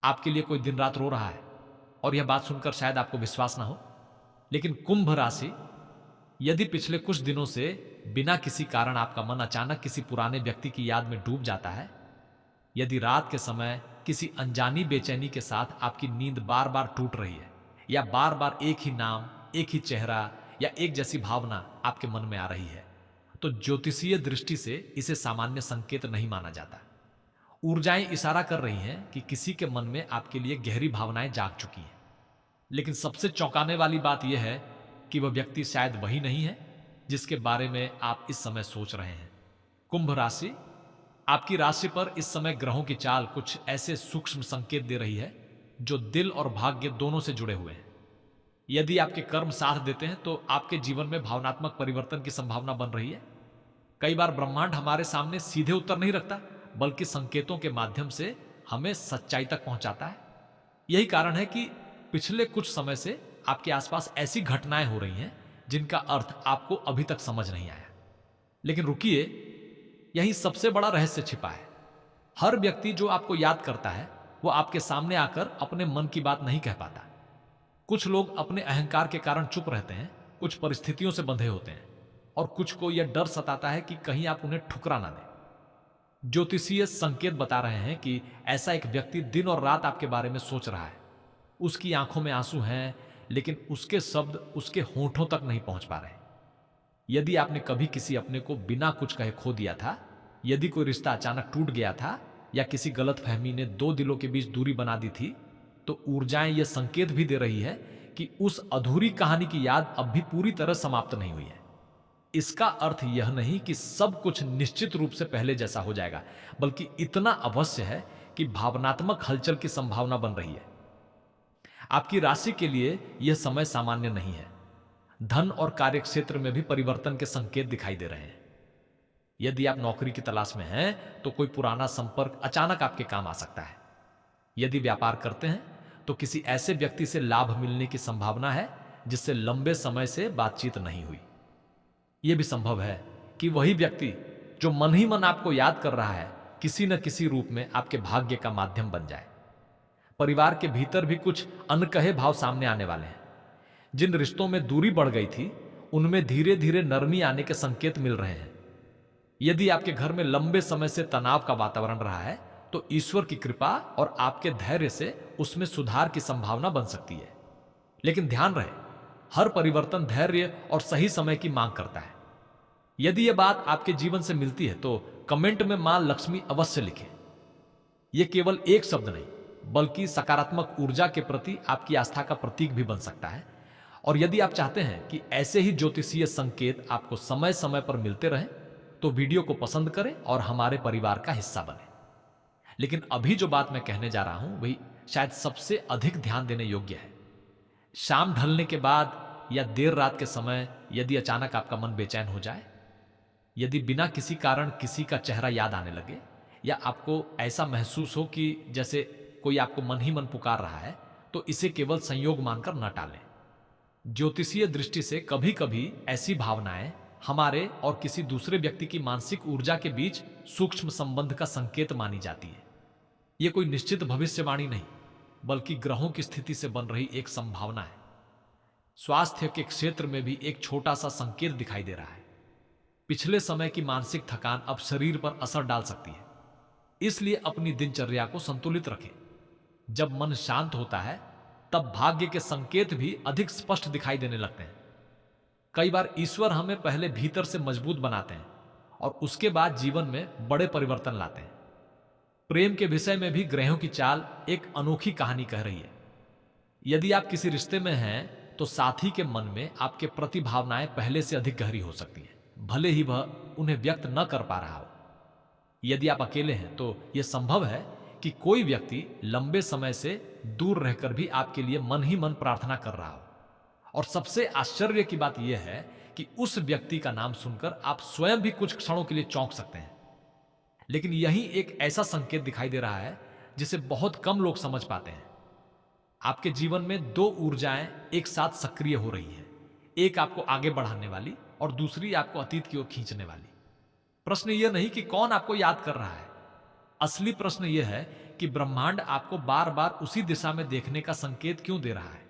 आपके लिए कोई दिन रात रो रहा है और यह बात सुनकर शायद आपको विश्वास ना हो, लेकिन कुंभ राशि, यदि पिछले कुछ दिनों से बिना किसी कारण आपका मन अचानक किसी पुराने व्यक्ति की याद में डूब जाता है, यदि रात के समय किसी अनजानी बेचैनी के साथ आपकी नींद बार बार टूट रही है, या बार बार एक ही नाम, एक ही चेहरा या एक जैसी भावना आपके मन में आ रही है, तो ज्योतिषीय दृष्टि से इसे सामान्य संकेत नहीं माना जाता। ऊर्जाएं इशारा कर रही हैं कि किसी के मन में आपके लिए गहरी भावनाएं जाग चुकी हैं। लेकिन सबसे चौंकाने वाली बात यह है कि वह व्यक्ति शायद वही नहीं है जिसके बारे में आप इस समय सोच रहे हैं। कुंभ राशि, आपकी राशि पर इस समय ग्रहों की चाल कुछ ऐसे सूक्ष्म संकेत दे रही है जो दिल और भाग्य दोनों से जुड़े हुए हैं। यदि आपके कर्म साथ देते हैं तो आपके जीवन में भावनात्मक परिवर्तन की संभावना बन रही है। कई बार ब्रह्मांड हमारे सामने सीधे उत्तर नहीं रखता, बल्कि संकेतों के माध्यम से हमें सच्चाई तक पहुंचाता है। यही कारण है कि पिछले कुछ समय से आपके आसपास ऐसी घटनाएं हो रही हैं जिनका अर्थ आपको अभी तक समझ नहीं आया। लेकिन रुकिए, यही सबसे बड़ा रहस्य छिपा है। हर व्यक्ति जो आपको याद करता है वो आपके सामने आकर अपने मन की बात नहीं कह पाता। कुछ लोग अपने अहंकार के कारण चुप रहते हैं, कुछ परिस्थितियों से बंधे होते हैं, और कुछ को यह डर सताता है कि कहीं आप उन्हें ठुकरा ना दें। ज्योतिषीय संकेत बता रहे हैं कि ऐसा एक व्यक्ति दिन और रात आपके बारे में सोच रहा है। उसकी आंखों में आंसू हैं, लेकिन उसके शब्द उसके होठों तक नहीं पहुंच पा रहे। यदि आपने कभी किसी अपने को बिना कुछ कहे खो दिया था, यदि कोई रिश्ता अचानक टूट गया था, या किसी गलतफहमी ने दो दिलों के बीच दूरी बना दी थी, तो ऊर्जाएं यह संकेत भी दे रही है कि उस अधूरी कहानी की याद अब भी पूरी तरह समाप्त नहीं हुई है। इसका अर्थ यह नहीं कि सब कुछ निश्चित रूप से पहले जैसा हो जाएगा, बल्कि इतना अवश्य है कि भावनात्मक हलचल की संभावना बन रही है। आपकी राशि के लिए यह समय सामान्य नहीं है। धन और कार्य क्षेत्र में भी परिवर्तन के संकेत दिखाई दे रहे हैं। यदि आप नौकरी की तलाश में हैं, तो कोई पुराना संपर्क अचानक आपके काम आ सकता है। यदि व्यापार करते हैं, तो किसी ऐसे व्यक्ति से लाभ मिलने की संभावना है जिससे लंबे समय से बातचीत नहीं हुई। यह भी संभव है कि वही व्यक्ति जो मन ही मन आपको याद कर रहा है, किसी न किसी रूप में आपके भाग्य का माध्यम बन जाए। परिवार के भीतर भी कुछ अनकहे भाव सामने आने वाले हैं। जिन रिश्तों में दूरी बढ़ गई थी, उनमें धीरे धीरे नरमी आने के संकेत मिल रहे हैं। यदि आपके घर में लंबे समय से तनाव का वातावरण रहा है, तो ईश्वर की कृपा और आपके धैर्य से उसमें सुधार की संभावना बन सकती है। लेकिन ध्यान रहे, हर परिवर्तन धैर्य और सही समय की मांग करता है। यदि यह बात आपके जीवन से मिलती है तो कमेंट में मां लक्ष्मी अवश्य लिखें। यह केवल एक शब्द नहीं, बल्कि सकारात्मक ऊर्जा के प्रति आपकी आस्था का प्रतीक भी बन सकता है। और यदि आप चाहते हैं कि ऐसे ही ज्योतिषीय संकेत आपको समय समय पर मिलते रहें, तो वीडियो को पसंद करें और हमारे परिवार का हिस्सा बने। लेकिन अभी जो बात मैं कहने जा रहा हूं, वही शायद सबसे अधिक ध्यान देने योग्य है। शाम ढलने के बाद या देर रात के समय यदि अचानक आपका मन बेचैन हो जाए, यदि बिना किसी कारण किसी का चेहरा याद आने लगे, या आपको ऐसा महसूस हो कि जैसे कोई आपको मन ही मन पुकार रहा है, तो इसे केवल संयोग मानकर न टालें। ज्योतिषीय दृष्टि से कभी कभी ऐसी भावनाएं हमारे और किसी दूसरे व्यक्ति की मानसिक ऊर्जा के बीच सूक्ष्म संबंध का संकेत मानी जाती है। यह कोई निश्चित भविष्यवाणी नहीं, बल्कि ग्रहों की स्थिति से बन रही एक संभावना है। स्वास्थ्य के क्षेत्र में भी एक छोटा सा संकेत दिखाई दे रहा है। पिछले समय की मानसिक थकान अब शरीर पर असर डाल सकती है, इसलिए अपनी दिनचर्या को संतुलित रखें। जब मन शांत होता है, तब भाग्य के संकेत भी अधिक स्पष्ट दिखाई देने लगते हैं। कई बार ईश्वर हमें पहले भीतर से मजबूत बनाते हैं और उसके बाद जीवन में बड़े परिवर्तन लाते हैं। प्रेम के विषय में भी ग्रहों की चाल एक अनोखी कहानी कह रही है। यदि आप किसी रिश्ते में हैं, तो साथी के मन में आपके प्रति भावनाएं पहले से अधिक गहरी हो सकती हैं, भले ही वह उन्हें व्यक्त न कर पा रहा हो। यदि आप अकेले हैं, तो यह संभव है कि कोई व्यक्ति लंबे समय से दूर रहकर भी आपके लिए मन ही मन प्रार्थना कर रहा हो। और सबसे आश्चर्य की बात यह है कि उस व्यक्ति का नाम सुनकर आप स्वयं भी कुछ क्षणों के लिए चौंक सकते हैं। लेकिन यही एक ऐसा संकेत दिखाई दे रहा है जिसे बहुत कम लोग समझ पाते हैं। आपके जीवन में दो ऊर्जाएं एक साथ सक्रिय हो रही हैं, एक आपको आगे बढ़ाने वाली और दूसरी आपको अतीत की ओर खींचने वाली। प्रश्न यह नहीं कि कौन आपको याद कर रहा है, असली प्रश्न यह है कि ब्रह्मांड आपको बार बार उसी दिशा में देखने का संकेत क्यों दे रहा है।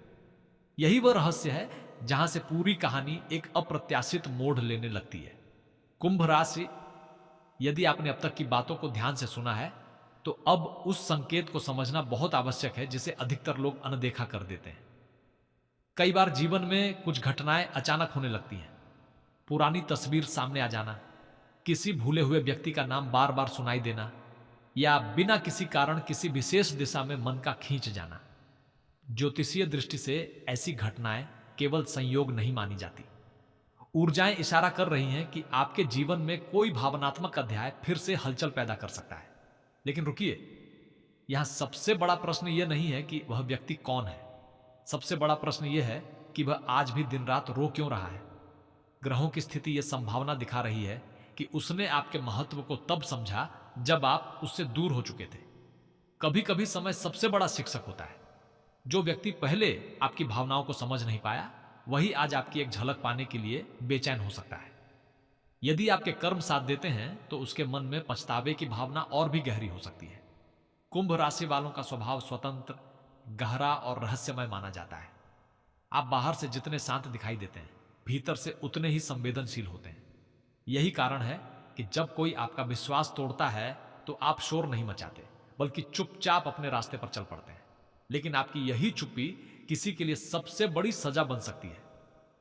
यही वह रहस्य है जहां से पूरी कहानी एक अप्रत्याशित मोड़ लेने लगती है। कुंभ राशि, यदि आपने अब तक की बातों को ध्यान से सुना है तो अब उस संकेत को समझना बहुत आवश्यक है जिसे अधिकतर लोग अनदेखा कर देते हैं। कई बार जीवन में कुछ घटनाएं अचानक होने लगती हैं। पुरानी तस्वीर सामने आ जाना, किसी भूले हुए व्यक्ति का नाम बार बार सुनाई देना, या बिना किसी कारण किसी विशेष दिशा में मन का खींच जाना। ज्योतिषीय दृष्टि से ऐसी घटनाएं केवल संयोग नहीं मानी जाती। ऊर्जाएं इशारा कर रही हैं कि आपके जीवन में कोई भावनात्मक अध्याय फिर से हलचल पैदा कर सकता है। लेकिन रुकिए, यहां सबसे बड़ा प्रश्न यह नहीं है कि वह व्यक्ति कौन है। सबसे बड़ा प्रश्न यह है कि वह आज भी दिन रात रो क्यों रहा है। ग्रहों की स्थिति यह संभावना दिखा रही है कि उसने आपके महत्व को तब समझा जब आप उससे दूर हो चुके थे। कभी कभी समय सबसे बड़ा शिक्षक होता है। जो व्यक्ति पहले आपकी भावनाओं को समझ नहीं पाया, वही आज आपकी एक झलक पाने के लिए बेचैन हो सकता है। यदि आपके कर्म साथ देते हैं तो उसके मन में पछतावे की भावना और भी गहरी हो सकती है। कुंभ राशि वालों का स्वभाव स्वतंत्र, गहरा और रहस्यमय माना जाता है। आप बाहर से जितने शांत दिखाई देते हैं, भीतर से उतने ही संवेदनशील होते हैं। यही कारण है कि जब कोई आपका विश्वास तोड़ता है तो आप शोर नहीं मचाते, बल्कि चुपचाप अपने रास्ते पर चल पड़ते हैं। लेकिन आपकी यही चुप्पी किसी के लिए सबसे बड़ी सजा बन सकती है।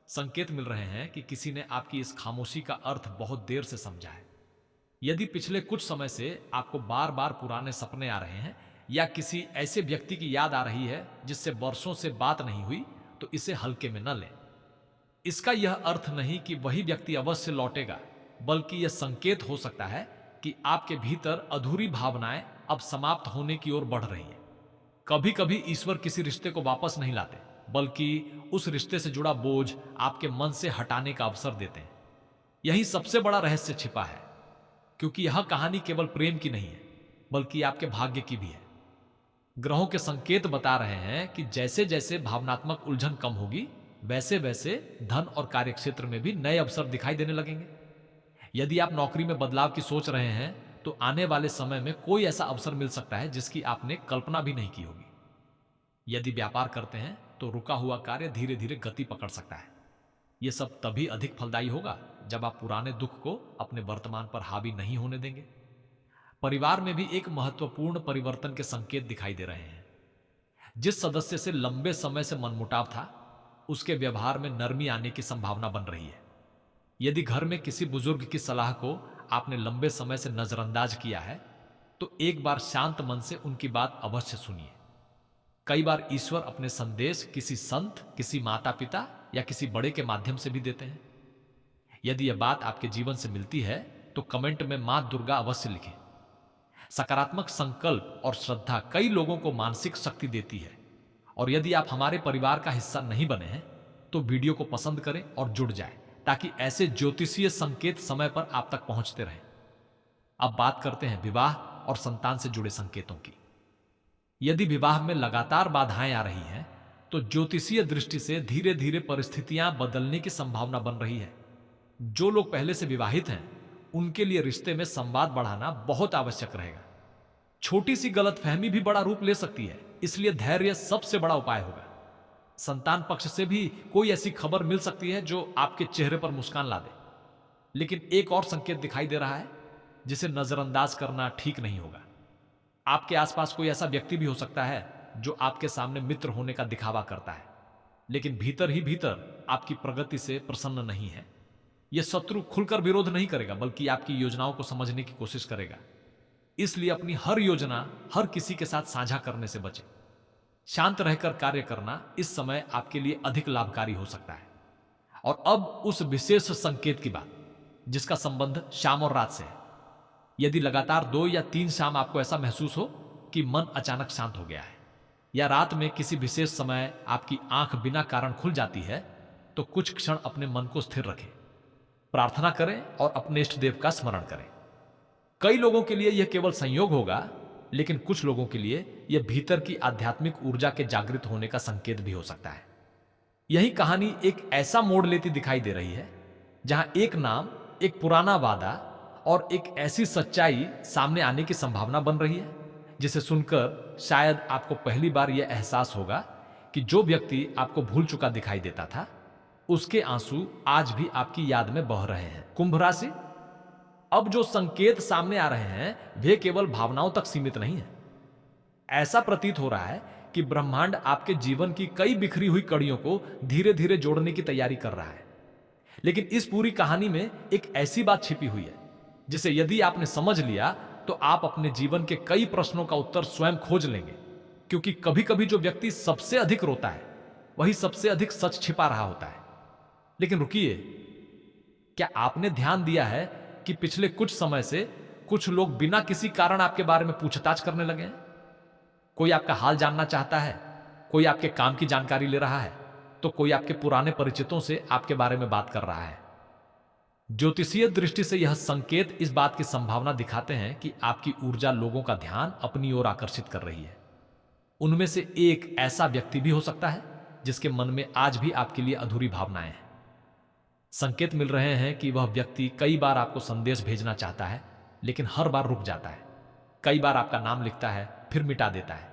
संकेत मिल रहे हैं कि किसी ने आपकी इस खामोशी का अर्थ बहुत देर से समझा है। यदि पिछले कुछ समय से आपको बार बार पुराने सपने आ रहे हैं या किसी ऐसे व्यक्ति की याद आ रही है जिससे वर्षों से बात नहीं हुई, तो इसे हल्के में न लें। इसका यह अर्थ नहीं कि वही व्यक्ति अवश्य लौटेगा, बल्कि यह संकेत हो सकता है कि आपके भीतर अधूरी भावनाएं अब समाप्त होने की ओर बढ़ रही हैं। कभी कभी ईश्वर किसी रिश्ते को वापस नहीं लाते, बल्कि उस रिश्ते से जुड़ा बोझ आपके मन से हटाने का अवसर देते हैं। यही सबसे बड़ा रहस्य छिपा है, क्योंकि यह कहानी केवल प्रेम की नहीं है, बल्कि आपके भाग्य की भी है। ग्रहों के संकेत बता रहे हैं कि जैसे जैसे भावनात्मक उलझन कम होगी, वैसे वैसे धन और कार्यक्षेत्र में भी नए अवसर दिखाई देने लगेंगे। यदि आप नौकरी में बदलाव की सोच रहे हैं तो आने वाले समय में कोई ऐसा अवसर मिल सकता है जिसकी आपने कल्पना भी नहीं की होगी। यदि व्यापार करते हैं तो रुका हुआ कार्य धीरे धीरे गति पकड़ सकता है। यह सब तभी अधिक फलदायी होगा जब आप पुराने दुख को अपने वर्तमान पर हावी नहीं होने देंगे। परिवार में भी एक महत्वपूर्ण परिवर्तन के संकेत दिखाई दे रहे हैं। जिस सदस्य से लंबे समय से मनमुटाव था, उसके व्यवहार में नरमी आने की संभावना बन रही है। यदि घर में किसी बुजुर्ग की सलाह को आपने लंबे समय से नजरअंदाज किया है, तो एक बार शांत मन से उनकी बात अवश्य सुनिए। कई बार ईश्वर अपने संदेश किसी संत, किसी माता पिता या किसी बड़े के माध्यम से भी देते हैं। यदि यह बात आपके जीवन से मिलती है तो कमेंट में मां दुर्गा अवश्य लिखें। सकारात्मक संकल्प और श्रद्धा कई लोगों को मानसिक शक्ति देती है। और यदि आप हमारे परिवार का हिस्सा नहीं बने हैं तो वीडियो को पसंद करें और जुड़ जाएं, ताकि ऐसे ज्योतिषीय संकेत समय पर आप तक पहुंचते रहें। अब बात करते हैं विवाह और संतान से जुड़े संकेतों की। यदि विवाह में लगातार बाधाएं आ रही हैं तो ज्योतिषीय दृष्टि से धीरे धीरे परिस्थितियां बदलने की संभावना बन रही है। जो लोग पहले से विवाहित हैं, उनके लिए रिश्ते में संवाद बढ़ाना बहुत आवश्यक रहेगा। छोटी सी गलतफहमी भी बड़ा रूप ले सकती है, इसलिए धैर्य सबसे बड़ा उपाय होगा। संतान पक्ष से भी कोई ऐसी खबर मिल सकती है जो आपके चेहरे पर मुस्कान ला दे। लेकिन एक और संकेत दिखाई दे रहा है जिसे नजरअंदाज करना ठीक नहीं होगा। आपके आसपास कोई ऐसा व्यक्ति भी हो सकता है जो आपके सामने मित्र होने का दिखावा करता है, लेकिन भीतर ही भीतर आपकी प्रगति से प्रसन्न नहीं है। यह शत्रु खुलकर विरोध नहीं करेगा, बल्कि आपकी योजनाओं को समझने की कोशिश करेगा। इसलिए अपनी हर योजना हर किसी के साथ साझा करने से बचें। शांत रहकर कार्य करना इस समय आपके लिए अधिक लाभकारी हो सकता है। और अब उस विशेष संकेत की बात जिसका संबंध शाम और रात से है। यदि लगातार 2 या 3 शाम आपको ऐसा महसूस हो कि मन अचानक शांत हो गया है, या रात में किसी विशेष समय आपकी आंख बिना कारण खुल जाती है, तो कुछ क्षण अपने मन को स्थिर रखें, प्रार्थना करें और अपने इष्ट देव का स्मरण करें। कई लोगों के लिए यह केवल संयोग होगा, लेकिन कुछ लोगों के लिए यह भीतर की आध्यात्मिक ऊर्जा के जागृत होने का संकेत भी हो सकता है। यही कहानी एक ऐसा मोड़ लेती दिखाई दे रही है जहां एक नाम, एक पुराना वादा और एक ऐसी सच्चाई सामने आने की संभावना बन रही है जिसे सुनकर शायद आपको पहली बार यह एहसास होगा कि जो व्यक्ति आपको भूल चुका दिखाई देता था, उसके आंसू आज भी आपकी याद में बह रहे हैं। कुंभ राशि, अब जो संकेत सामने आ रहे हैं वे केवल भावनाओं तक सीमित नहीं है। ऐसा प्रतीत हो रहा है कि ब्रह्मांड आपके जीवन की कई बिखरी हुई कड़ियों को धीरे धीरे जोड़ने की तैयारी कर रहा है। लेकिन इस पूरी कहानी में एक ऐसी बात छिपी हुई है जिसे यदि आपने समझ लिया तो आप अपने जीवन के कई प्रश्नों का उत्तर स्वयं खोज लेंगे। क्योंकि कभी कभी जो व्यक्ति सबसे अधिक रोता है वही सबसे अधिक सच छिपा रहा होता है। लेकिन रुकिए, क्या आपने ध्यान दिया है कि पिछले कुछ समय से कुछ लोग बिना किसी कारण आपके बारे में पूछताछ करने लगे हैं? कोई आपका हाल जानना चाहता है, कोई आपके काम की जानकारी ले रहा है, तो कोई आपके पुराने परिचितों से आपके बारे में बात कर रहा है। ज्योतिषीय दृष्टि से यह संकेत इस बात की संभावना दिखाते हैं कि आपकी ऊर्जा लोगों का ध्यान अपनी ओर आकर्षित कर रही है। उनमें से एक ऐसा व्यक्ति भी हो सकता है जिसके मन में आज भी आपके लिए अधूरी भावनाएं हैं। संकेत मिल रहे हैं कि वह व्यक्ति कई बार आपको संदेश भेजना चाहता है, लेकिन हर बार रुक जाता है। कई बार आपका नाम लिखता है फिर मिटा देता है।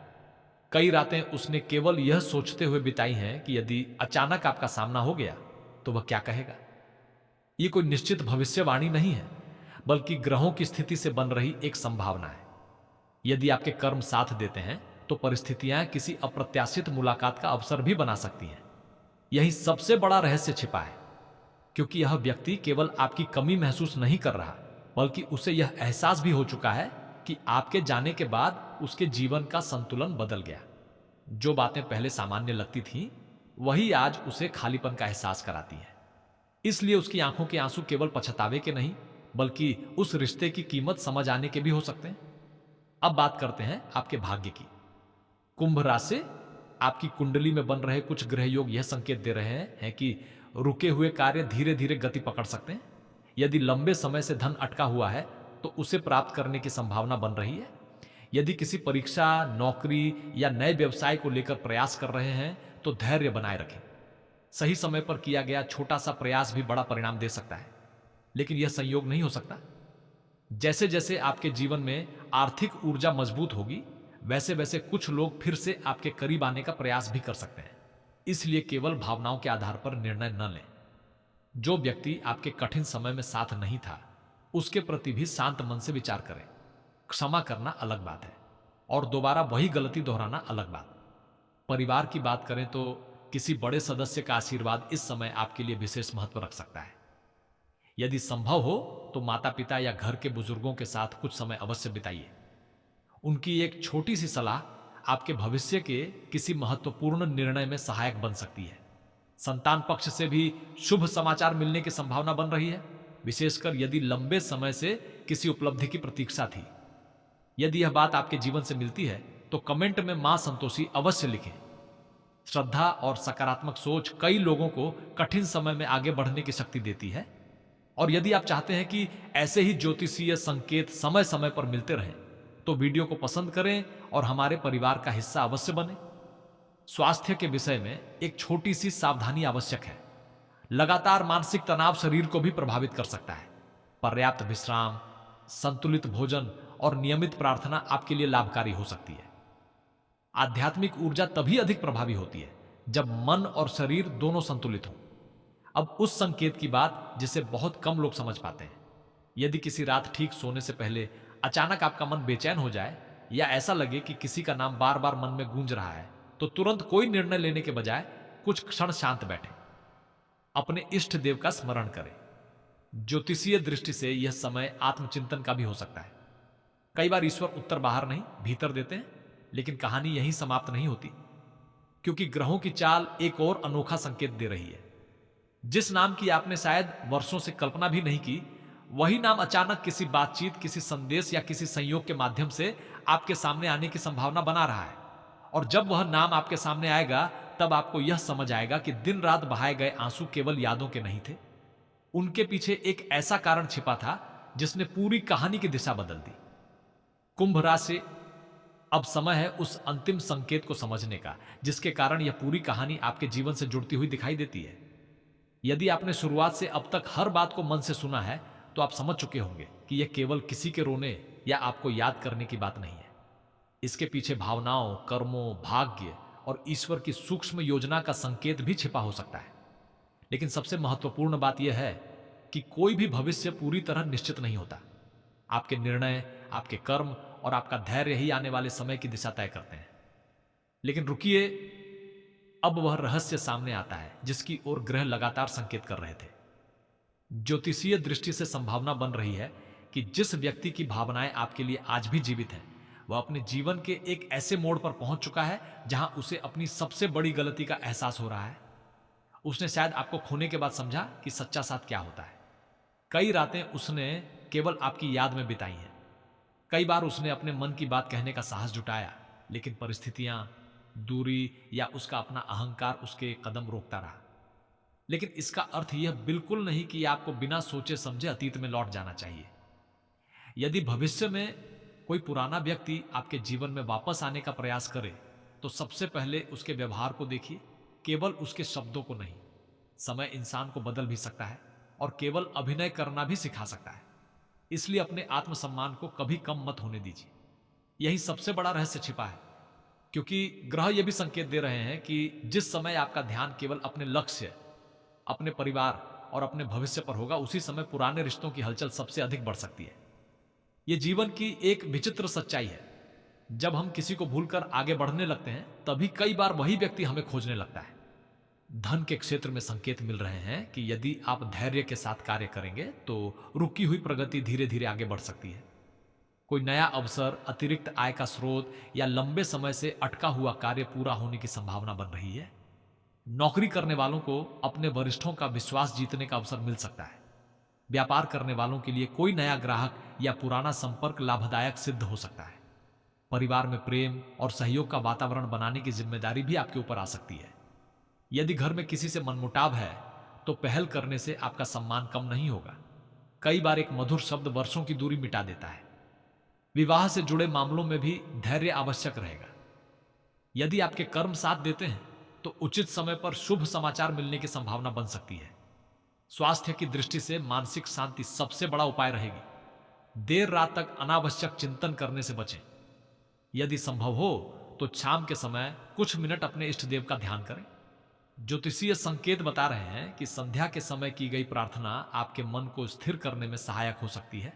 कई रातें उसने केवल यह सोचते हुए बिताई हैं कि यदि अचानक आपका सामना हो गया तो वह क्या कहेगा। यह कोई निश्चित भविष्यवाणी नहीं है, बल्कि ग्रहों की स्थिति से बन रही एक संभावना है। यदि आपके कर्म साथ देते हैं तो परिस्थितियां किसी अप्रत्याशित मुलाकात का अवसर भी बना सकती हैं। यही सबसे बड़ा रहस्य छिपा है, क्योंकि यह व्यक्ति केवल आपकी कमी महसूस नहीं कर रहा, बल्कि उसे यह एहसास भी हो चुका है कि आपके जाने के बाद उसके जीवन का संतुलन बदल गया। जो बातें पहले सामान्य लगती थीं, वही आज उसे खालीपन का एहसास कराती है। इसलिए उसकी आंखों के आंसू केवल पछतावे के नहीं, बल्कि उस रिश्ते की कीमत समझ आने के भी हो सकते हैं। अब बात करते हैं आपके भाग्य की। कुंभ राशि, आपकी कुंडली में बन रहे कुछ ग्रह योग यह संकेत दे रहे हैं कि रुके हुए कार्य धीरे धीरे गति पकड़ सकते हैं। यदि लंबे समय से धन अटका हुआ है तो उसे प्राप्त करने की संभावना बन रही है। यदि किसी परीक्षा, नौकरी या नए व्यवसाय को लेकर प्रयास कर रहे हैं तो धैर्य बनाए रखें। सही समय पर किया गया छोटा सा प्रयास भी बड़ा परिणाम दे सकता है, लेकिन यह संयोग नहीं हो सकता। जैसे जैसे आपके जीवन में आर्थिक ऊर्जा मजबूत होगी, वैसे वैसे कुछ लोग फिर से आपके करीब आने का प्रयास भी कर सकते हैं। इसलिए केवल भावनाओं के आधार पर निर्णय न लें। जो व्यक्ति आपके कठिन समय में साथ नहीं था, उसके प्रति भी शांत मन से विचार करें। क्षमा करना अलग बात है और दोबारा वही गलती दोहराना अलग बात। परिवार की बात करें तो किसी बड़े सदस्य का आशीर्वाद इस समय आपके लिए विशेष महत्व रख सकता है। यदि संभव हो तो माता पिता या घर के बुजुर्गों के साथ कुछ समय अवश्य बिताइए। उनकी एक छोटी सी सलाह आपके भविष्य के किसी महत्वपूर्ण निर्णय में सहायक बन सकती है। संतान पक्ष से भी शुभ समाचार मिलने की संभावना बन रही है, विशेषकर यदि लंबे समय से किसी उपलब्धि की प्रतीक्षा थी। यदि यह बात आपके जीवन से मिलती है तो कमेंट में मां संतोषी अवश्य लिखें। श्रद्धा और सकारात्मक सोच कई लोगों को कठिन समय में आगे बढ़ने की शक्ति देती है। और यदि आप चाहते हैं कि ऐसे ही ज्योतिषीय संकेत समय समय पर मिलते रहें तो वीडियो को पसंद करें और हमारे परिवार का हिस्सा अवश्य बने। स्वास्थ्य के विषय में एक छोटी सी सावधानी आवश्यक है। लगातार मानसिक तनाव शरीर को भी प्रभावित कर सकता है। पर्याप्त विश्राम, संतुलित भोजन और नियमित प्रार्थना आपके लिए लाभकारी हो सकती है। आध्यात्मिक ऊर्जा तभी अधिक प्रभावी होती है जब मन और शरीर दोनों संतुलित हों। अब उस संकेत की बात जिसे बहुत कम लोग समझ पाते हैं। यदि किसी रात ठीक सोने से पहले अचानक आपका मन बेचैन हो जाए या ऐसा लगे कि किसी का नाम बार बार मन में गूंज रहा है, तो तुरंत कोई निर्णय लेने के बजाय कुछ क्षण शांत बैठें। अपने इष्ट देव का स्मरण करें। ज्योतिषीय दृष्टि से यह समय आत्मचिंतन का भी हो सकता है। कई बार ईश्वर उत्तर बाहर नहीं भीतर देते हैं, लेकिन कहानी यहीं समाप्त नहीं होती, क्योंकि ग्रहों की चाल एक और अनोखा संकेत दे रही है। जिस नाम की आपने शायद वर्षों से कल्पना भी नहीं की, वही नाम अचानक किसी बातचीत, किसी संदेश या किसी संयोग के माध्यम से आपके सामने आने की संभावना बना रहा है। और जब वह नाम आपके सामने आएगा, तब आपको यह समझ आएगा कि दिन रात बहाए गए आंसू केवल यादों के नहीं थे। उनके पीछे एक ऐसा कारण छिपा था जिसने पूरी कहानी की दिशा बदल दी। कुंभ राशि, अब समय है उस अंतिम संकेत को समझने का जिसके कारण यह पूरी कहानी आपके जीवन से जुड़ती हुई दिखाई देती है। यदि आपने शुरुआत से अब तक हर बात को मन से सुना है तो आप समझ चुके होंगे कि यह केवल किसी के रोने या आपको याद करने की बात नहीं है। इसके पीछे भावनाओं, कर्मों, भाग्य और ईश्वर की सूक्ष्म योजना का संकेत भी छिपा हो सकता है। लेकिन सबसे महत्वपूर्ण बात यह है कि कोई भी भविष्य पूरी तरह निश्चित नहीं होता। आपके निर्णय, आपके कर्म और आपका धैर्य ही आने वाले समय की दिशा तय करते हैं। लेकिन रुकिए, अब वह रहस्य सामने आता है जिसकी ओर ग्रह लगातार संकेत कर रहे थे। ज्योतिषीय दृष्टि से संभावना बन रही है कि जिस व्यक्ति की भावनाएं आपके लिए आज भी जीवित हैं, वह अपने जीवन के एक ऐसे मोड़ पर पहुंच चुका है जहां उसे अपनी सबसे बड़ी गलती का एहसास हो रहा है। उसने शायद आपको खोने के बाद समझा कि सच्चा साथ क्या होता है। कई रातें उसने केवल आपकी याद में बिताई हैं। कई बार उसने अपने मन की बात कहने का साहस जुटाया, लेकिन परिस्थितियां, दूरी या उसका अपना अहंकार उसके कदम रोकता रहा। लेकिन इसका अर्थ यह बिल्कुल नहीं कि आपको बिना सोचे समझे अतीत में लौट जाना चाहिए। यदि भविष्य में कोई पुराना व्यक्ति आपके जीवन में वापस आने का प्रयास करे, तो सबसे पहले उसके व्यवहार को देखिए, केवल उसके शब्दों को नहीं। समय इंसान को बदल भी सकता है और केवल अभिनय करना भी सिखा सकता है। इसलिए अपने आत्मसम्मान को कभी कम मत होने दीजिए। यही सबसे बड़ा रहस्य छिपा है, क्योंकि ग्रह यह भी संकेत दे रहे हैं कि जिस समय आपका ध्यान केवल अपने लक्ष्य, अपने परिवार और अपने भविष्य पर होगा, उसी समय पुराने रिश्तों की हलचल सबसे अधिक बढ़ सकती है। यह जीवन की एक विचित्र सच्चाई है। जब हम किसी को भूलकर आगे बढ़ने लगते हैं, तभी कई बार वही व्यक्ति हमें खोजने लगता है। धन के क्षेत्र में संकेत मिल रहे हैं कि यदि आप धैर्य के साथ कार्य करेंगे तो रुकी हुई प्रगति धीरे धीरे आगे बढ़ सकती है। कोई नया अवसर, अतिरिक्त आय का स्रोत या लंबे समय से अटका हुआ कार्य पूरा होने की संभावना बन रही है। नौकरी करने वालों को अपने वरिष्ठों का विश्वास जीतने का अवसर मिल सकता है। व्यापार करने वालों के लिए कोई नया ग्राहक या पुराना संपर्क लाभदायक सिद्ध हो सकता है। परिवार में प्रेम और सहयोग का वातावरण बनाने की जिम्मेदारी भी आपके ऊपर आ सकती है। यदि घर में किसी से मनमुटाव है, तो पहल करने से आपका सम्मान कम नहीं होगा। कई बार एक मधुर शब्द वर्षों की दूरी मिटा देता है। विवाह से जुड़े मामलों में भी धैर्य आवश्यक रहेगा। यदि आपके कर्म साथ देते हैं, तो उचित समय पर शुभ समाचार मिलने की संभावना बन सकती है। स्वास्थ्य की दृष्टि से मानसिक शांति सबसे बड़ा उपाय रहेगी। देर रात तक अनावश्यक चिंतन करने से बचें। यदि संभव हो तो शाम के समय कुछ मिनट अपने इष्ट देव का ध्यान करें। ज्योतिषीय संकेत बता रहे हैं कि संध्या के समय की गई प्रार्थना आपके मन को स्थिर करने में सहायक हो सकती है।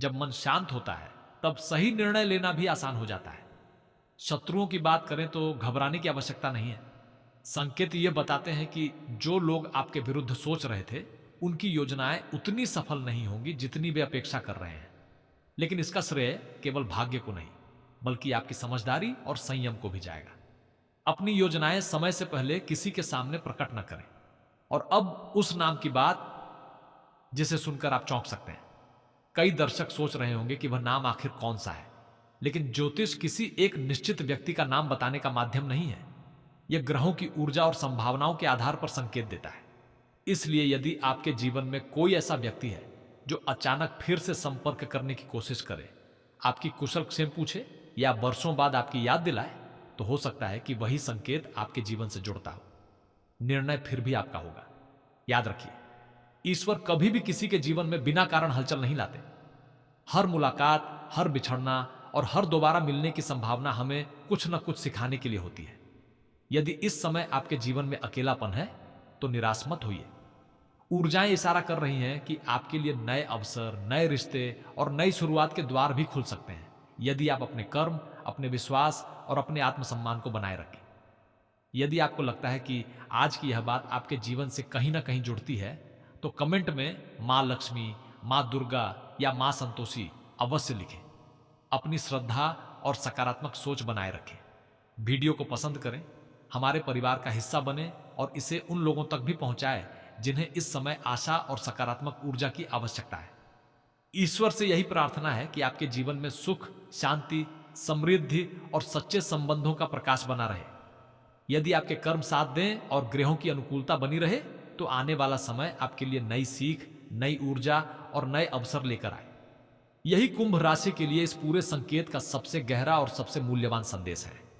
जब मन शांत होता है, तब सही निर्णय लेना भी आसान हो जाता है। शत्रुओं की बात करें तो घबराने की आवश्यकता नहीं है। संकेत ये बताते हैं कि जो लोग आपके विरुद्ध सोच रहे थे, उनकी योजनाएं उतनी सफल नहीं होंगी जितनी वे अपेक्षा कर रहे हैं। लेकिन इसका श्रेय केवल भाग्य को नहीं, बल्कि आपकी समझदारी और संयम को भी जाएगा। अपनी योजनाएं समय से पहले किसी के सामने प्रकट न करें। और अब उस नाम की बात जिसे सुनकर आप चौंक सकते हैं। कई दर्शक सोच रहे होंगे कि वह नाम आखिर कौन सा है। लेकिन ज्योतिष किसी एक निश्चित व्यक्ति का नाम बताने का माध्यम नहीं है। यह ग्रहों की ऊर्जा और संभावनाओं के आधार पर संकेत देता है। इसलिए यदि आपके जीवन में कोई ऐसा व्यक्ति है जो अचानक फिर से संपर्क करने की कोशिश करे, आपकी कुशल क्षेम पूछे या वर्षों बाद आपकी याद दिलाए, तो हो सकता है कि वही संकेत आपके जीवन से जुड़ता हो। निर्णय फिर भी आपका होगा। याद रखिए, ईश्वर कभी भी किसी के जीवन में बिना कारण हलचल नहीं लाते। हर मुलाकात, हर बिछड़ना और हर दोबारा मिलने की संभावना हमें कुछ न कुछ सिखाने के लिए होती है। यदि इस समय आपके जीवन में अकेलापन है, तो निराश मत होइए। ऊर्जाएं इशारा कर रही हैं कि आपके लिए नए अवसर, नए रिश्ते और नई शुरुआत के द्वार भी खुल सकते हैं, यदि आप अपने कर्म, अपने विश्वास और अपने आत्मसम्मान को बनाए रखें। यदि आपको लगता है कि आज की यह बात आपके जीवन से कहीं ना कहीं जुड़ती है, तो कमेंट में मां लक्ष्मी, मां दुर्गा या मां संतोषी अवश्य लिखें। अपनी श्रद्धा और सकारात्मक सोच बनाए रखें। वीडियो को पसंद करें, हमारे परिवार का हिस्सा बने और इसे उन लोगों तक भी पहुंचाएं जिन्हें इस समय आशा और सकारात्मक ऊर्जा की आवश्यकता है। ईश्वर से यही प्रार्थना है कि आपके जीवन में सुख, शांति, समृद्धि और सच्चे संबंधों का प्रकाश बना रहे। यदि आपके कर्म साथ दें और ग्रहों की अनुकूलता बनी रहे, तो आने वाला समय आपके लिए नई सीख, नई ऊर्जा और नए अवसर लेकर आए। यही कुंभ राशि के लिए इस पूरे संकेत का सबसे गहरा और सबसे मूल्यवान संदेश है।